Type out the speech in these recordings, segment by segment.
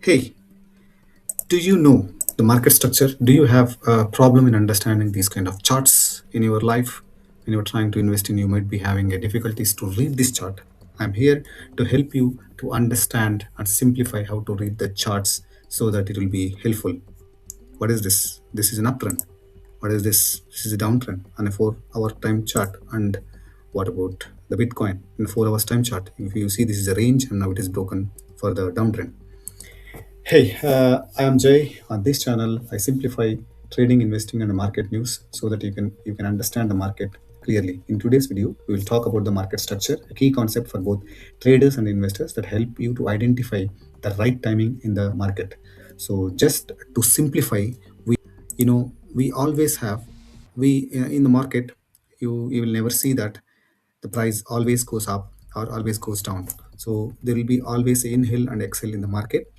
Hey, do you know the market structure? Do you have a problem in understanding these kind of charts in your life? When you're trying to invest in, you might be having a difficulties to read this chart. I'm here to help you to understand and simplify how to read the charts so that it will be helpful. What is this? This is an uptrend. What is this? This is a downtrend on a 4 hour time chart. And what about the Bitcoin in a 4 hours time chart? If you see, this is a range and now it is broken for the downtrend. Hey, I am Jay. On this channel, I simplify trading, investing, and market news so that you can understand the market clearly. In today's video, we will talk about the market structure, a key concept for both traders and investors that help you to identify the right timing in the market. So, just to simplify, we always have we in the market, you will never see that the price always goes up or always goes down. So there will be always inhale and exhale in the market.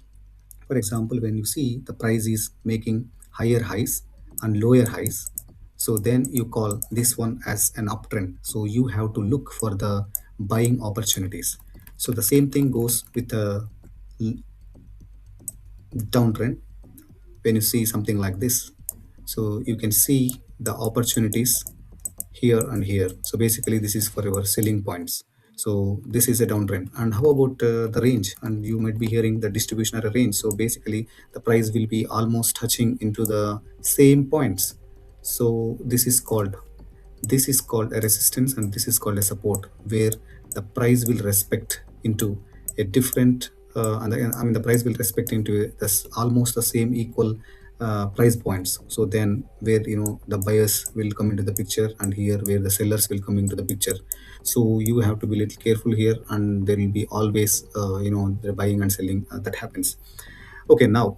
For example, when you see the price is making higher highs and lower highs, so then you call this one as an uptrend. So you have to look for the buying opportunities. So the same thing goes with the downtrend. When you see something like this, so you can see the opportunities here and here. So basically this is for your selling points. So this is a downtrend. And how about the range? And you might be hearing the distribution at a range. So basically the price will be almost touching into the same points. So this is called a resistance and this is called a support, where the price will respect into a different I mean the price will respect into this almost the same equal price points. So then where the buyers will come into the picture and here where the sellers will come into the picture. So you have to be a little careful here, and there will be always the buying and selling that happens. Okay, now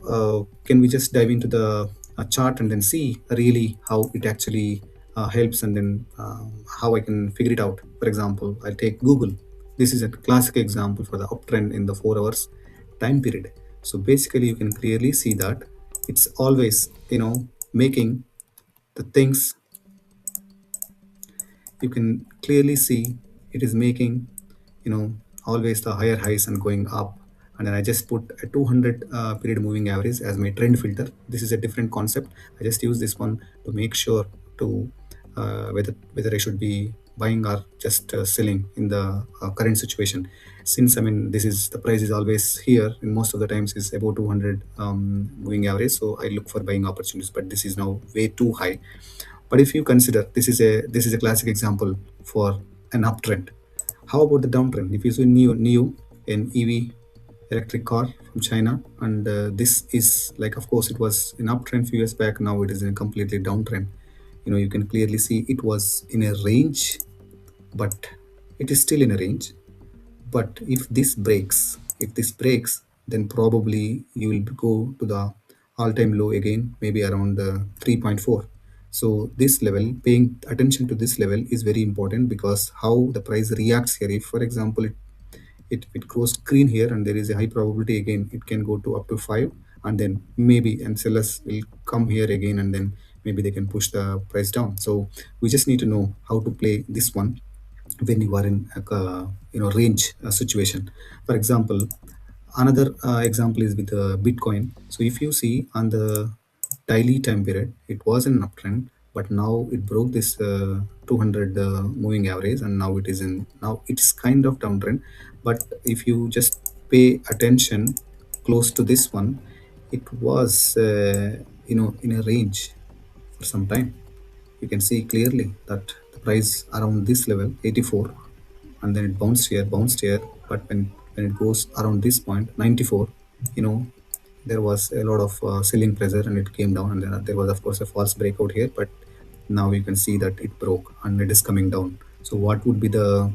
can we just dive into the chart and then see really how it actually helps, and then how I can figure it out. For example, I'll take Google. This is a classic example for the uptrend in the 4 hours time period. So basically, you can clearly see that it's always making the things. You can clearly see it is making you know always the higher highs and going up. And then I just put a 200 period moving average as my trend filter. This is a different concept. I just use this one to make sure to whether I should be buying or just selling in the current situation. Since this is the price is always here in most of the times is about 200 moving average, so I look for buying opportunities, but this is now way too high. But if you consider this is a classic example for an uptrend. How about the downtrend? If you see new an EV electric car from China, and this is like, of course, it was an uptrend few years back. Now it is in a completely downtrend. You can clearly see it was in a range, but it is still in a range. But if this breaks, then probably you will go to the all-time low again, maybe around 3.4. So this level, paying attention to this level is very important, because how the price reacts here. If, for example, it goes green here, and there is a high probability again it can go to up to 5, and then maybe and sellers will come here again, and then maybe they can push the price down. So we just need to know how to play this one when you are in a range situation. For example, another example is with Bitcoin. So if you see on the daily time period, it was an uptrend, but now it broke this 200 moving average, and now it's kind of downtrend. But if you just pay attention close to this one, it was in a range for some time. You can see clearly that the price around this level 84, and then it bounced here. But when it goes around this point 94, you know there was a lot of selling pressure, and it came down, and then there was, of course, a false breakout here. But now you can see that it broke and it is coming down. So what would be the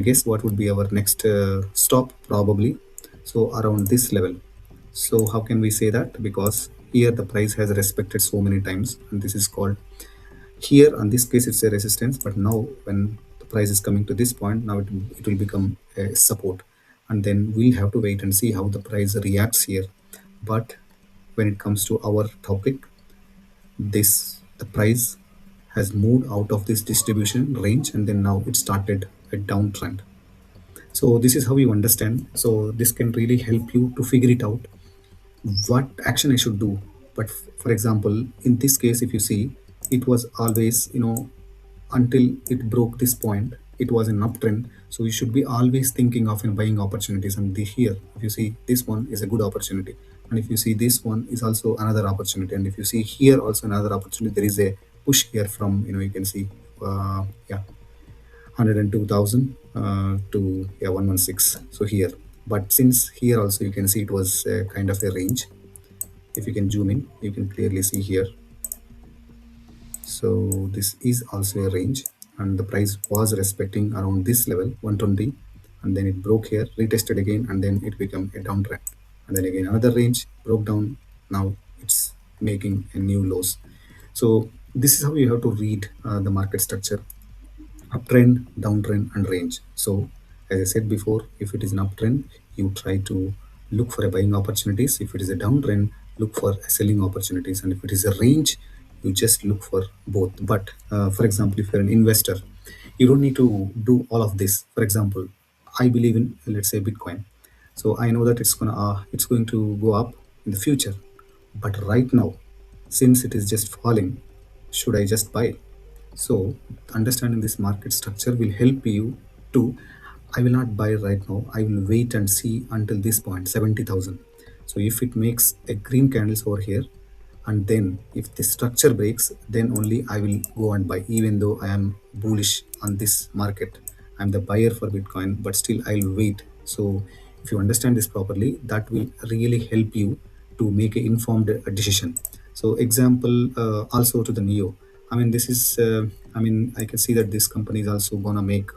guess what would be our next stop? Probably so around this level. So how can we say that? Because here the price has respected so many times, and this is called, here on this case it's a resistance, but now when the price is coming to this point, now it will become a support. And then we'll have to wait and see how the price reacts here. But when it comes to our topic, the price has moved out of this distribution range, and then now it started a downtrend. So this is how you understand. So this can really help you to figure it out. what action I should do. But for example, in this case, if you see, it was always, until it broke this point, it was an uptrend. So you should be always thinking of buying opportunities. And here, if you see, this one is a good opportunity. And if you see, this one is also another opportunity. And if you see here also another opportunity, there is a push here from, you can see, yeah, 102,000 to, yeah, 116. So here, but since here also you can see it was a kind of a range. If you can zoom in, you can clearly see here. So this is also a range, and the price was respecting around this level 120, and then it broke here, retested again, and then it became a downtrend, and then again another range broke down. Now it's making a new lows. So this is how you have to read the market structure: uptrend, downtrend, and range. So, as I said before, if it is an uptrend, you try to look for a buying opportunities. If it is a downtrend, look for selling opportunities. And if it is a range, you just look for both. But for example, if you're an investor, you don't need to do all of this. For example, I believe in, let's say, Bitcoin. So I know that it's going to go up in the future. But right now, since it is just falling, should I just buy? So, understanding this market structure will help you to. I will not buy right now. I will wait and see until this point, 70,000. So, if it makes a green candles over here, and then if the structure breaks, then only I will go and buy, even though I am bullish on this market. I'm the buyer for Bitcoin, but still I'll wait. So, if you understand this properly, that will really help you to make an informed decision. So example, also to the Neo. I mean, this is, I mean, I can see that this company is also gonna make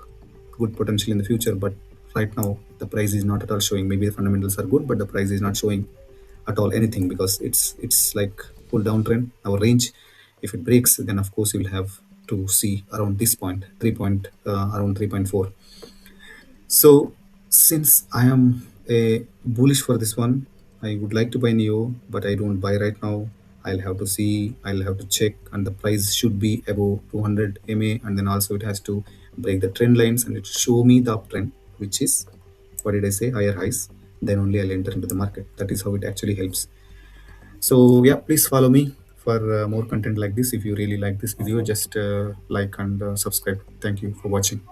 good potential in the future, but right now the price is not at all showing. Maybe the fundamentals are good, but the price is not showing at all anything, because it's like pull downtrend. Our range, if it breaks, then of course you will have to see around this point, around 3.4. So, since I am a bullish for this one, I would like to buy Neo, but I don't buy right now. I'll have to see, I'll have to check, and the price should be above 200 MA, and then also it has to break the trend lines and it show me the uptrend, which is, what did I say, higher highs. Then only I'll enter into the market. That is how it actually helps. So, yeah, please follow me for more content like this. If you really like this video, just like and subscribe. Thank you for watching.